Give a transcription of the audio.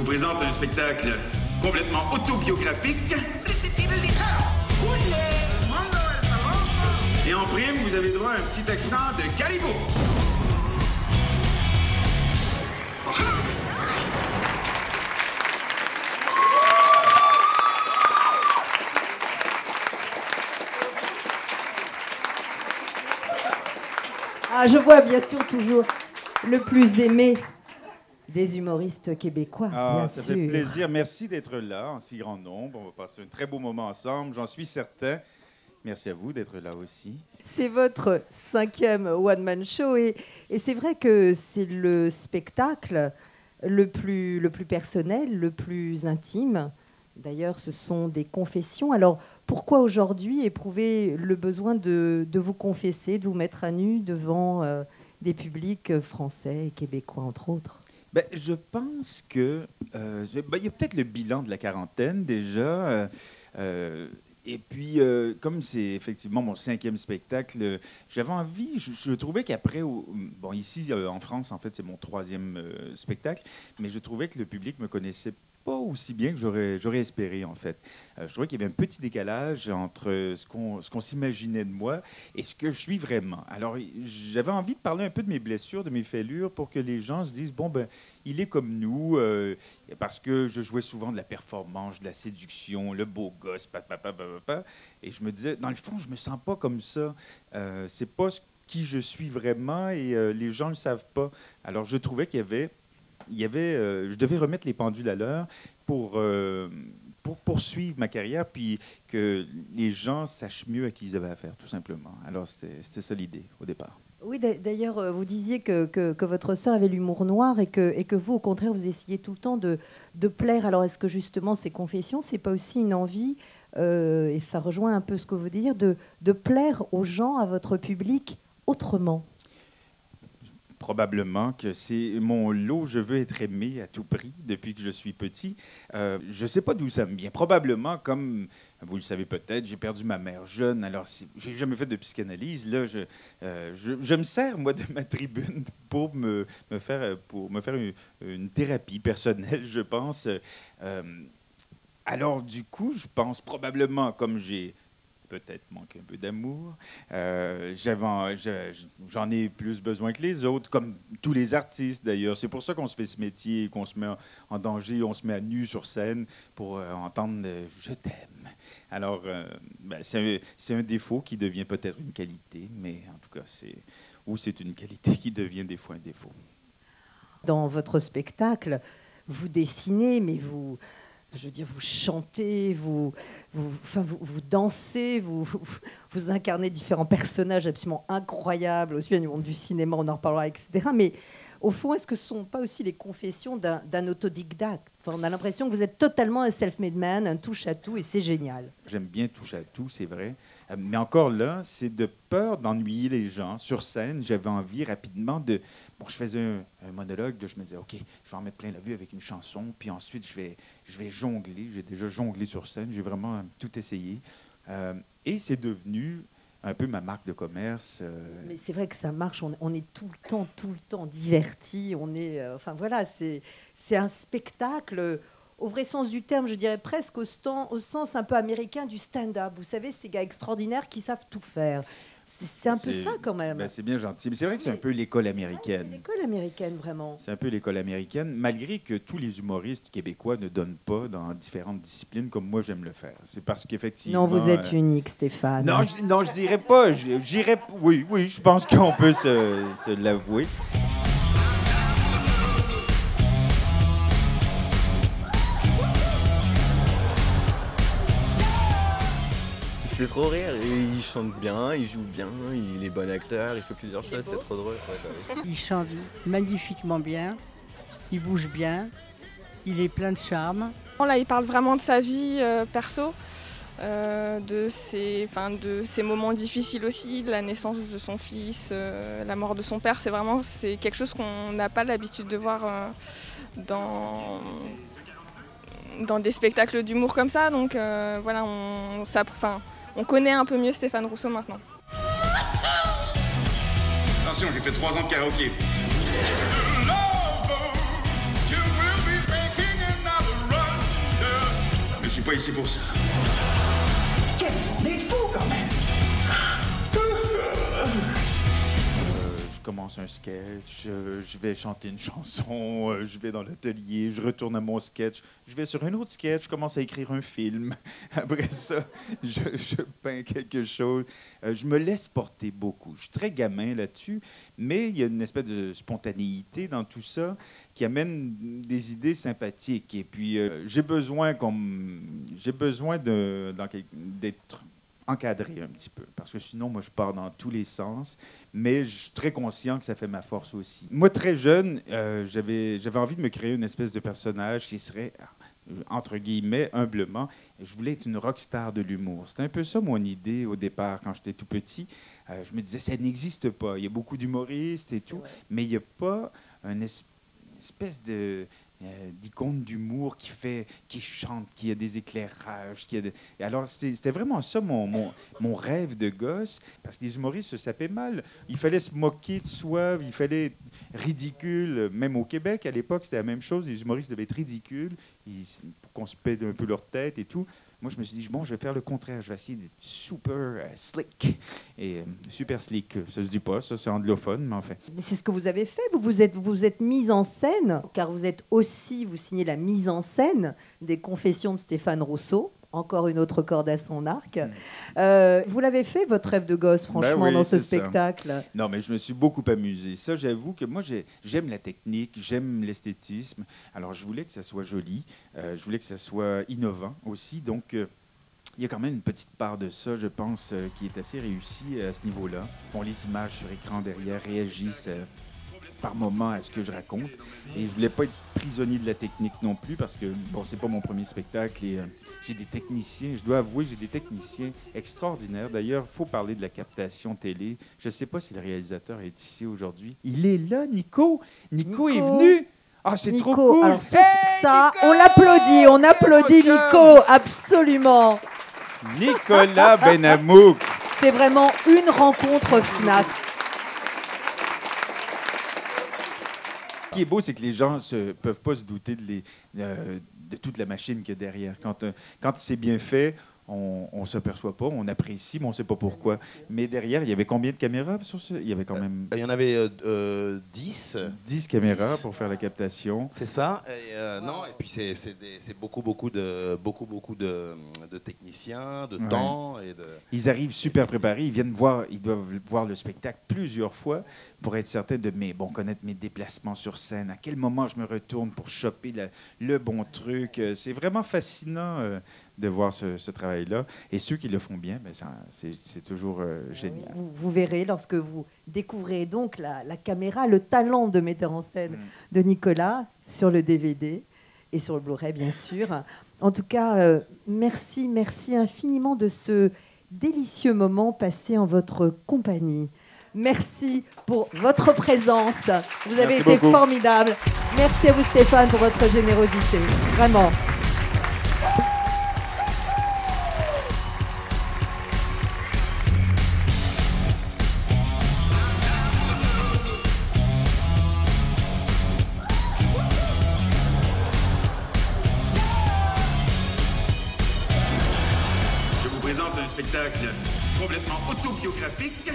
vous présente un spectacle complètement autobiographique. Et en prime, vous avez droit à un petit accent de Caribou. Ah, je vois bien sûr toujours le plus aimé des humoristes québécois, bien ça sûr. fait plaisir. Merci d'être là en si grand nombre. On va passer un très beau moment ensemble, j'en suis certain. Merci à vous d'être là aussi. C'est votre 5e one-man show et c'est vrai que c'est le spectacle le plus personnel, le plus intime. D'ailleurs, ce sont des confessions. Alors, pourquoi aujourd'hui éprouver le besoin de vous confesser, de vous mettre à nu devant des publics français et québécois, entre autres? Ben, je pense que... il y a peut-être le bilan de la quarantaine déjà. Et puis, comme c'est effectivement mon 5e spectacle, j'avais envie, je trouvais qu'après, bon, ici en France, en fait, c'est mon 3e spectacle, mais je trouvais que le public me connaissait pas aussi bien que j'aurais espéré, en fait. Je trouvais qu'il y avait un petit décalage entre ce qu'on s'imaginait de moi et ce que je suis vraiment. Alors, j'avais envie de parler un peu de mes blessures, de mes fêlures, pour que les gens se disent, bon, ben, il est comme nous, parce que je jouais souvent de la performance, de la séduction, le beau gosse, papa. Et je me disais, dans le fond, je me sens pas comme ça. C'est pas qui je suis vraiment et les gens le savent pas. Alors, je trouvais qu'il y avait je devais remettre les pendules à l'heure pour poursuivre ma carrière, puis que les gens sachent mieux à qui ils avaient affaire, tout simplement. Alors, c'était ça l'idée, au départ. Oui, d'ailleurs, vous disiez que votre sœur avait l'humour noir et que vous, au contraire, vous essayez tout le temps de plaire. Alors, est-ce que justement, ces confessions, c'est pas aussi une envie, et ça rejoint un peu ce que vous dites, de plaire aux gens, à votre public, autrement? Probablement que c'est mon lot. Je veux être aimé à tout prix depuis que je suis petit. Je ne sais pas d'où ça me vient. Probablement, comme vous le savez peut-être, j'ai perdu ma mère jeune. Alors, j'ai jamais fait de psychanalyse. Là, je me sers, moi, de ma tribune pour me faire une thérapie personnelle, je pense. Alors, du coup, je pense probablement, comme j'ai peut-être manque un peu d'amour. J'en ai plus besoin que les autres, comme tous les artistes d'ailleurs. C'est pour ça qu'on se fait ce métier, qu'on se met en danger, on se met à nu sur scène pour entendre « je t'aime ». Alors, c'est un défaut qui devient peut-être une qualité, mais en tout cas, c'est une qualité qui devient des fois un défaut. Dans votre spectacle, vous dessinez, mais vous chantez, vous dansez, vous incarnez différents personnages absolument incroyables, aussi bien du monde du cinéma, on en reparlera, etc. Mais au fond, est-ce que ce ne sont pas aussi les confessions d'un autodidacte? Enfin, on a l'impression que vous êtes totalement un self-made man, un touche-à-tout, et c'est génial. J'aime bien touche-à-tout, c'est vrai. Mais encore là, c'est de peur d'ennuyer les gens. Sur scène, j'avais envie rapidement de... Bon, je faisais un monologue, là, je me disais, OK, je vais en mettre plein la vue avec une chanson, puis ensuite, je vais jongler. J'ai déjà jonglé sur scène, j'ai vraiment tout essayé. Et c'est devenu un peu ma marque de commerce. Mais c'est vrai que ça marche, on est tout le temps divertis, on est... enfin, voilà, c'est un spectacle... Au vrai sens du terme, je dirais presque au sens un peu américain du stand-up. Vous savez, ces gars extraordinaires qui savent tout faire. C'est un peu ça, quand même. Ben, c'est bien gentil. Mais c'est vrai que c'est un peu l'école américaine. C'est l'école américaine, vraiment. C'est un peu l'école américaine, malgré que tous les humoristes québécois ne donnent pas dans différentes disciplines comme moi j'aime le faire. C'est parce qu'effectivement... Non, vous êtes unique, Stéphane. Non, je dirais pas. Oui, je pense qu'on peut se l'avouer. Il fait trop rire, il chante bien, il joue bien, il est bon acteur, il fait plusieurs choses, c'est trop drôle. Il chante magnifiquement bien, il bouge bien, il est plein de charme. Là, il parle vraiment de sa vie perso, de ses moments difficiles aussi, de la naissance de son fils, la mort de son père. C'est quelque chose qu'on n'a pas l'habitude de voir dans des spectacles d'humour comme ça. Donc voilà, on connaît un peu mieux Stéphane Rousseau maintenant. Attention, j'ai fait 3 ans de karaoké. pas ici pour ça. Quelle journée de fou, quand même! Je commence un sketch, je vais chanter une chanson, je vais dans l'atelier, je retourne à mon sketch, je vais sur un autre sketch, je commence à écrire un film. Après ça, je peins quelque chose. Je me laisse porter beaucoup. Je suis très gamin là-dessus, mais il y a une espèce de spontanéité dans tout ça qui amène des idées sympathiques. Et puis, j'ai besoin d'être encadré un petit peu, parce que sinon, moi, je pars dans tous les sens, mais je suis très conscient que ça fait ma force aussi. Moi, très jeune, j'avais envie de me créer une espèce de personnage qui serait, entre guillemets, humblement, je voulais être une rockstar de l'humour. C'était un peu ça, mon idée, au départ, quand j'étais tout petit. Je me disais, ça n'existe pas. Il y a beaucoup d'humoristes et tout, mais il n'y a pas une espèce d'icône d'humour qui chante, qui a des éclairages. Alors, c'était vraiment ça mon rêve de gosse, parce que les humoristes se sapaient mal. Il fallait se moquer de soi, il fallait être ridicule. Même au Québec, à l'époque, c'était la même chose. Les humoristes devaient être ridicules pour qu'on se pète un peu leur tête et tout. Moi, je me suis dit, bon, je vais faire le contraire. Je vais essayer d'être super slick. Et super slick, ça se dit pas, ça, c'est anglophone, mais enfin. C'est ce que vous avez fait. Vous êtes mise en scène, car vous signez la mise en scène des Confessions de Stéphane Rousseau. Encore une autre corde à son arc. Vous l'avez fait, votre rêve de gosse, franchement, dans ce spectacle. Ça. Non, mais je me suis beaucoup amusé. Ça, j'avoue que moi, j'aime la technique, j'aime l'esthétisme. Alors, je voulais que ça soit joli. Je voulais que ça soit innovant aussi. Donc, il y a quand même une petite part de ça, je pense, qui est assez réussie à ce niveau-là. Bon, les images sur écran derrière réagissent par moment à ce que je raconte. Et je voulais pas être prisonnier de la technique non plus, parce que, bon, c'est pas mon premier spectacle et j'ai des techniciens, je dois avouer que j'ai des techniciens extraordinaires. D'ailleurs, il faut parler de la captation télé. Je sais pas si le réalisateur est ici aujourd'hui. Il est là, Nico. Nico est venu. Ah, c'est trop cool. Alors ça, on applaudit Nico, absolument. Nicolas Benhamouk. C'est vraiment une rencontre FNAC. Ce qui est beau, c'est que les gens ne peuvent pas se douter de toute la machine qu'il y a derrière. Quand c'est bien fait, on ne s'aperçoit pas, on apprécie, mais on ne sait pas pourquoi. Mais derrière, il y avait combien de caméras sur ce? Il y avait quand même... Il y en avait 10. 10 caméras pour faire la captation. C'est ça. Et, non, et puis c'est beaucoup de techniciens, de temps. Ils arrivent super préparés. Ils doivent voir le spectacle plusieurs fois pour être certains de connaître mes déplacements sur scène. À quel moment je me retourne pour choper le bon truc. C'est vraiment fascinant de voir ce travail-là. Et ceux qui le font bien, c'est toujours génial. Vous verrez, lorsque vous découvrez donc la caméra, le talent de metteur en scène de Nicolas sur le DVD et sur le Blu-ray, bien sûr. En tout cas, merci infiniment de ce délicieux moment passé en votre compagnie. Merci pour votre présence. Vous avez été formidable. Merci à vous, Stéphane, pour votre générosité. Vraiment. Je vous présente un spectacle complètement autobiographique